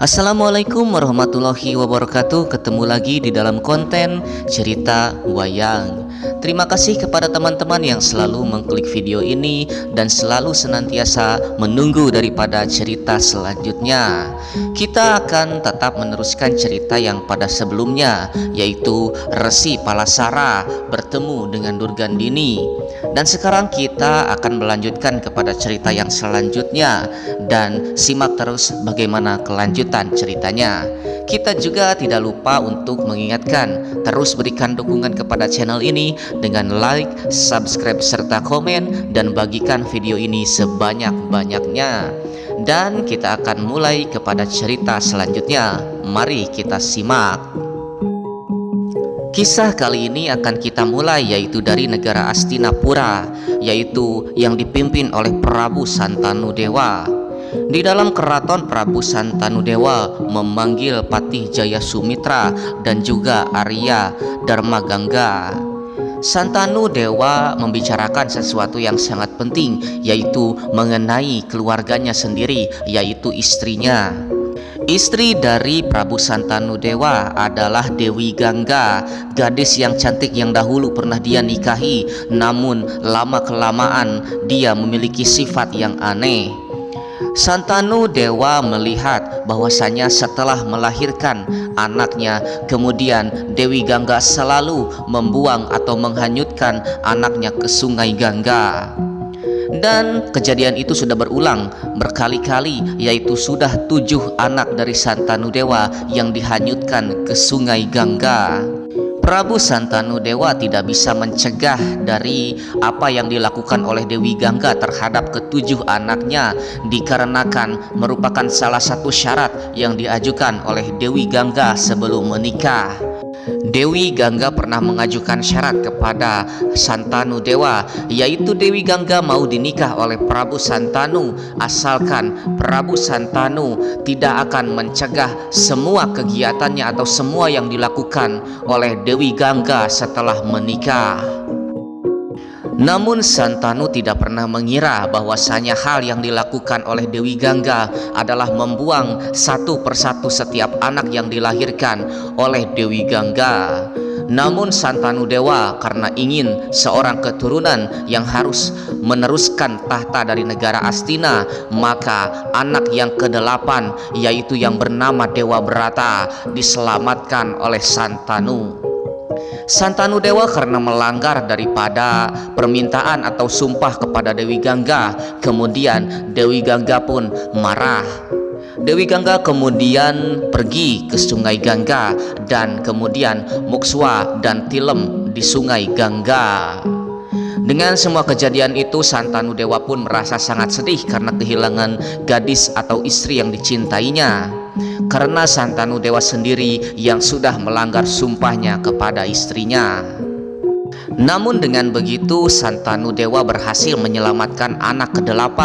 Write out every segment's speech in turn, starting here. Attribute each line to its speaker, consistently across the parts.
Speaker 1: Assalamualaikum warahmatullahi wabarakatuh. Ketemu lagi di dalam konten cerita wayang. Terima kasih kepada teman-teman yang selalu mengklik video ini dan selalu senantiasa menunggu daripada cerita selanjutnya. Kita akan tetap meneruskan cerita yang pada sebelumnya, yaitu Resi Palasara bertemu dengan Durgandini. Dan sekarang kita akan melanjutkan kepada cerita yang selanjutnya, dan simak terus bagaimana kelanjutan ceritanya. Kita juga tidak lupa untuk mengingatkan terus berikan dukungan kepada channel ini dengan like, subscribe, serta komen, dan bagikan video ini sebanyak-banyaknya. Dan kita akan mulai kepada cerita selanjutnya. Mari kita simak. Kisah kali ini akan kita mulai yaitu dari negara Astinapura, yaitu yang dipimpin oleh Prabu Santanudewa. Di dalam keraton, Prabu Santanudewa memanggil Patih Jaya Sumitra dan juga Arya Darmagangga. Santanudewa membicarakan sesuatu yang sangat penting, yaitu mengenai keluarganya sendiri, yaitu istrinya. Istri dari Prabu Santanudewa adalah Dewi Gangga, gadis yang cantik yang dahulu pernah dia nikahi, namun lama-kelamaan dia memiliki sifat yang aneh. Santanudewa melihat bahwasanya setelah melahirkan anaknya, kemudian Dewi Gangga selalu membuang atau menghanyutkan anaknya ke Sungai Gangga. Dan kejadian itu sudah berulang berkali-kali, yaitu sudah 7 anak dari Santanudewa yang dihanyutkan ke Sungai Gangga. Prabu Santanudewa tidak bisa mencegah dari apa yang dilakukan oleh Dewi Gangga terhadap ke-7 anaknya, dikarenakan merupakan salah satu syarat yang diajukan oleh Dewi Gangga sebelum menikah. Dewi Gangga pernah mengajukan syarat kepada Santanudewa, yaitu Dewi Gangga mau dinikah oleh Prabu Santanu asalkan Prabu Santanu tidak akan mencegah semua kegiatannya atau semua yang dilakukan oleh Dewi Gangga setelah menikah. Namun Santanu tidak pernah mengira bahwasanya hal yang dilakukan oleh Dewi Gangga adalah membuang satu persatu setiap anak yang dilahirkan oleh Dewi Gangga. Namun Santanudewa karena ingin seorang keturunan yang harus meneruskan tahta dari negara Astina, maka anak yang ke-8 yaitu yang bernama Dewa Brata diselamatkan oleh Santanu. Santanudewa karena melanggar daripada permintaan atau sumpah kepada Dewi Gangga, kemudian Dewi Gangga pun marah. Dewi Gangga kemudian pergi ke Sungai Gangga dan kemudian Mukswa dan Tilem di Sungai Gangga. Dengan semua kejadian itu, Santanudewa pun merasa sangat sedih karena kehilangan gadis atau istri yang dicintainya, karena Santanudewa sendiri yang sudah melanggar sumpahnya kepada istrinya. Namun dengan begitu Santanudewa berhasil menyelamatkan anak ke-8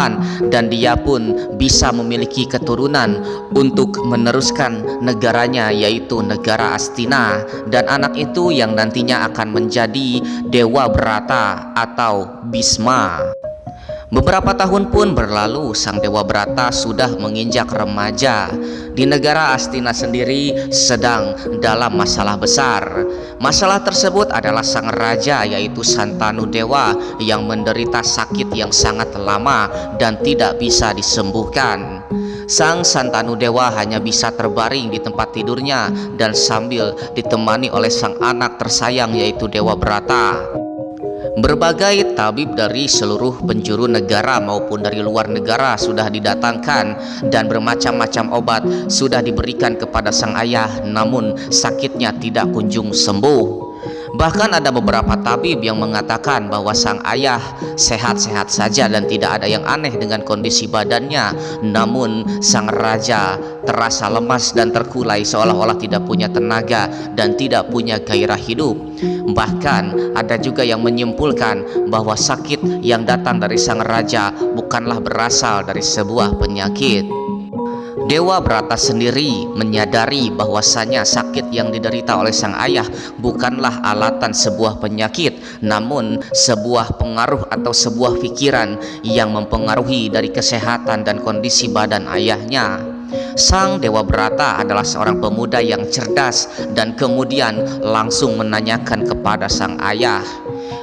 Speaker 1: dan dia pun bisa memiliki keturunan untuk meneruskan negaranya, yaitu negara Astina, dan anak itu yang nantinya akan menjadi Dewa Brata atau Bisma. Beberapa tahun pun berlalu, sang Dewa Brata sudah menginjak remaja. Di negara Astina sendiri sedang dalam masalah besar. Masalah tersebut adalah sang raja yaitu Santanudewa yang menderita sakit yang sangat lama dan tidak bisa disembuhkan. Sang Santanudewa hanya bisa terbaring di tempat tidurnya dan sambil ditemani oleh sang anak tersayang yaitu Dewa Brata. Berbagai tabib dari seluruh penjuru negara maupun dari luar negara sudah didatangkan dan bermacam-macam obat sudah diberikan kepada sang ayah, namun sakitnya tidak kunjung sembuh. Bahkan ada beberapa tabib yang mengatakan bahwa sang ayah sehat-sehat saja dan tidak ada yang aneh dengan kondisi badannya, namun sang raja terasa lemas dan terkulai seolah-olah tidak punya tenaga dan tidak punya gairah hidup. Bahkan ada juga yang menyimpulkan bahwa sakit yang datang dari sang raja bukanlah berasal dari sebuah penyakit. Dewa Brata sendiri menyadari bahwasanya sakit yang diderita oleh sang ayah bukanlah alatan sebuah penyakit, namun sebuah pengaruh atau sebuah pikiran yang mempengaruhi dari kesehatan dan kondisi badan ayahnya. Sang Dewa Brata adalah seorang pemuda yang cerdas dan kemudian langsung menanyakan kepada sang ayah.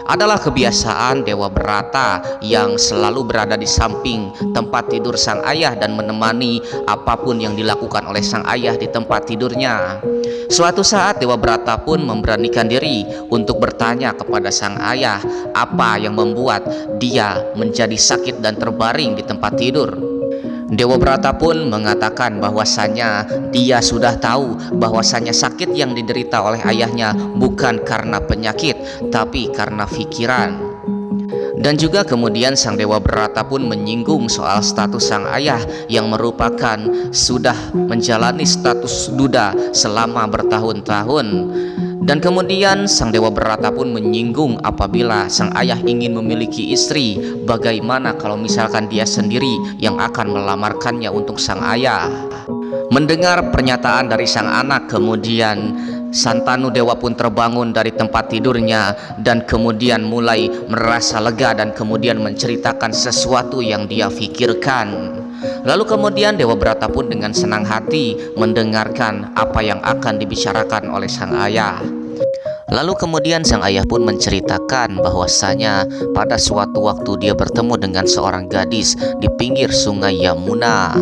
Speaker 1: Adalah kebiasaan Dewa Brata yang selalu berada di samping tempat tidur sang ayah dan menemani apapun yang dilakukan oleh sang ayah di tempat tidurnya. Suatu saat Dewa Brata pun memberanikan diri untuk bertanya kepada sang ayah apa yang membuat dia menjadi sakit dan terbaring di tempat tidur. Dewa Brata pun mengatakan bahwasanya dia sudah tahu bahwasanya sakit yang diderita oleh ayahnya bukan karena penyakit, tapi karena pikiran. Dan juga kemudian sang Dewa Brata pun menyinggung soal status sang ayah yang merupakan sudah menjalani status duda selama bertahun-tahun. Dan kemudian sang Dewa Brata pun menyinggung apabila sang ayah ingin memiliki istri, bagaimana kalau misalkan dia sendiri yang akan melamarkannya untuk sang ayah. Mendengar pernyataan dari sang anak, kemudian Santanu Dewa pun terbangun dari tempat tidurnya dan kemudian mulai merasa lega dan kemudian menceritakan sesuatu yang dia pikirkan. Lalu kemudian Dewa Brata pun dengan senang hati mendengarkan apa yang akan dibicarakan oleh sang ayah. Lalu kemudian sang ayah pun menceritakan bahwasanya pada suatu waktu dia bertemu dengan seorang gadis di pinggir sungai Yamuna.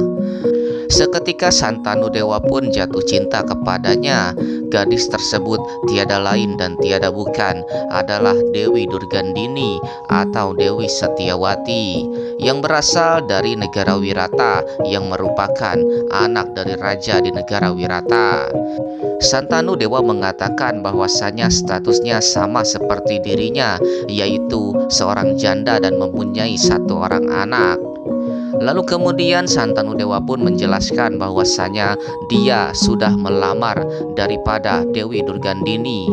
Speaker 1: Seketika Santanu Dewa pun jatuh cinta kepadanya. Gadis tersebut tiada lain dan tiada bukan adalah Dewi Durgandini atau Dewi Setiawati yang berasal dari negara Wirata, yang merupakan anak dari raja di negara Wirata. Santanu Dewa mengatakan bahwasanya statusnya sama seperti dirinya, yaitu seorang janda dan mempunyai satu orang anak. Lalu kemudian Santanu Dewa pun menjelaskan bahwasanya dia sudah melamar daripada Dewi Durgandini.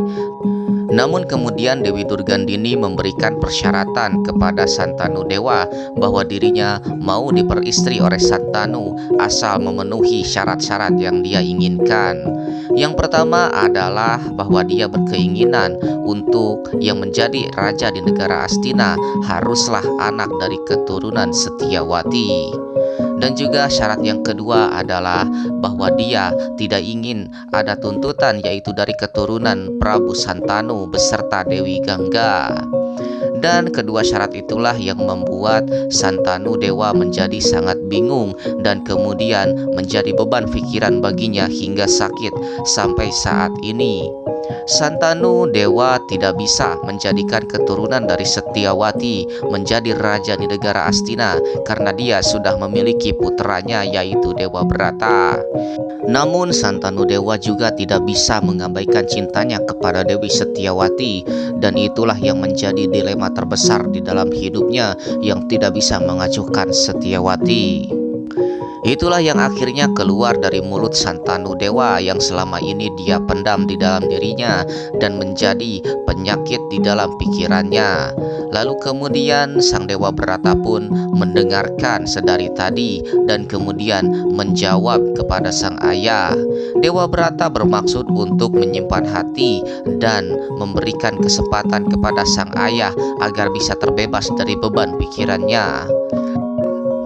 Speaker 1: Namun kemudian Dewi Durgandini memberikan persyaratan kepada Santanu Dewa bahwa dirinya mau diperistri oleh Santanu asal memenuhi syarat-syarat yang dia inginkan. Yang pertama adalah bahwa dia berkeinginan untuk yang menjadi raja di negara Astina haruslah anak dari keturunan Setiawati. Dan juga syarat yang kedua adalah bahwa dia tidak ingin ada tuntutan, yaitu dari keturunan Prabu Santanu beserta Dewi Gangga. Dan kedua syarat itulah yang membuat Santanu Dewa menjadi sangat bingung dan kemudian menjadi beban pikiran baginya hingga sakit sampai saat ini. Santanu Dewa tidak bisa menjadikan keturunan dari Setiawati menjadi raja di negara Astina karena dia sudah memiliki putranya yaitu Dewa Brata. Namun Santanu Dewa juga tidak bisa mengabaikan cintanya kepada Dewi Setiawati, dan itulah yang menjadi dilema terbesar di dalam hidupnya yang tidak bisa mengacuhkan Setiawati. Itulah yang akhirnya keluar dari mulut Santanu Dewa yang selama ini dia pendam di dalam dirinya dan menjadi penyakit di dalam pikirannya. Lalu kemudian Sang Dewa Brata pun mendengarkan sedari tadi dan kemudian menjawab kepada sang ayah. Dewa Brata bermaksud untuk menyimpan hati dan memberikan kesempatan kepada sang ayah agar bisa terbebas dari beban pikirannya.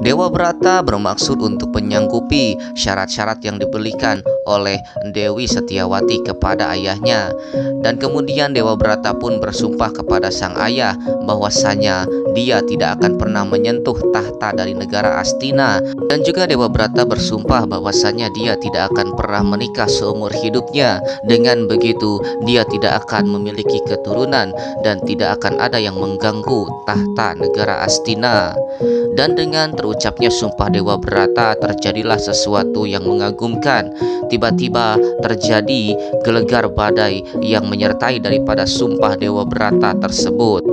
Speaker 1: Dewa Brata bermaksud untuk menyanggupi syarat-syarat yang diberikan oleh Dewi Setiawati kepada ayahnya. Dan kemudian Dewa Brata pun bersumpah kepada sang ayah bahwasanya dia tidak akan pernah menyentuh tahta dari negara Astina. Dan juga Dewa Brata bersumpah bahwasanya dia tidak akan pernah menikah seumur hidupnya. Dengan begitu dia tidak akan memiliki keturunan dan tidak akan ada yang mengganggu tahta negara Astina. Dan dengan terucapnya sumpah Dewa Brata terjadilah sesuatu yang mengagumkan. Tiba-tiba terjadi gelegar badai yang menyertai daripada sumpah Dewa Brata tersebut.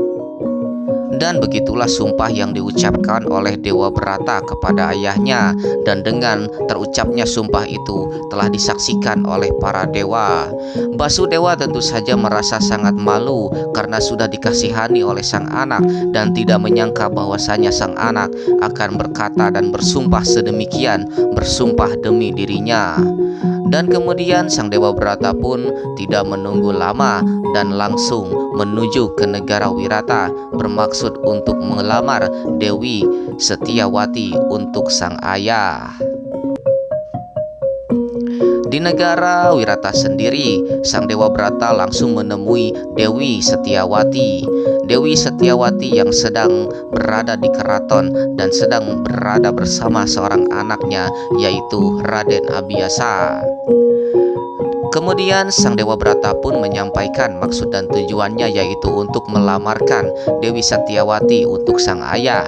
Speaker 1: Dan begitulah sumpah yang diucapkan oleh Dewa Brata kepada ayahnya. Dan dengan terucapnya sumpah itu telah disaksikan oleh para dewa. Basudewa tentu saja merasa sangat malu karena sudah dikasihani oleh sang anak dan tidak menyangka bahwasanya sang anak akan berkata dan bersumpah sedemikian, bersumpah demi dirinya. Dan kemudian Sang Dewa Brata pun tidak menunggu lama dan langsung menuju ke negara Wirata bermaksud untuk melamar Dewi Setiawati untuk sang ayah. Di negara Wirata sendiri, Sang Dewa Brata langsung menemui Dewi Setiawati. Dewi Setiawati yang sedang berada di keraton dan sedang berada bersama seorang anaknya, yaitu Raden Abiasa. Kemudian Sang Dewa Brata pun menyampaikan maksud dan tujuannya, yaitu untuk melamarkan Dewi Setiawati untuk sang ayah.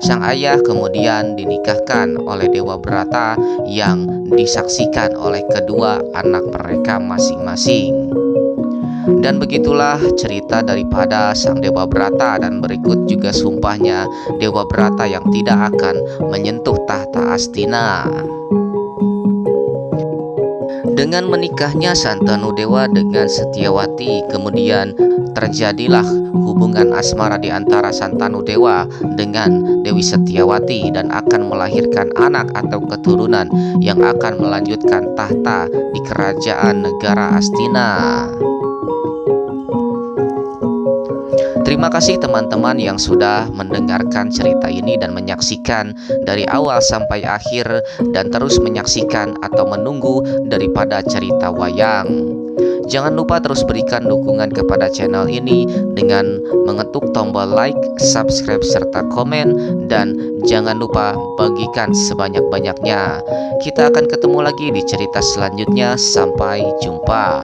Speaker 1: Sang ayah kemudian dinikahkan oleh Dewa Brata yang disaksikan oleh kedua anak mereka masing-masing. Dan begitulah cerita daripada Sang Dewa Brata, dan berikut juga sumpahnya Dewa Brata yang tidak akan menyentuh tahta Astina. Dengan menikahnya Santanu Dewa dengan Setiawati, kemudian terjadilah hubungan asmara di antara Santanu Dewa dengan Dewi Setiawati dan akan melahirkan anak atau keturunan yang akan melanjutkan tahta di kerajaan negara Astina. Terima kasih teman-teman yang sudah mendengarkan cerita ini dan menyaksikan dari awal sampai akhir, dan terus menyaksikan atau menunggu daripada cerita wayang. Jangan lupa terus berikan dukungan kepada channel ini dengan mengetuk tombol like, subscribe, serta komen, dan jangan lupa bagikan sebanyak-banyaknya. Kita akan ketemu lagi di cerita selanjutnya. Sampai jumpa.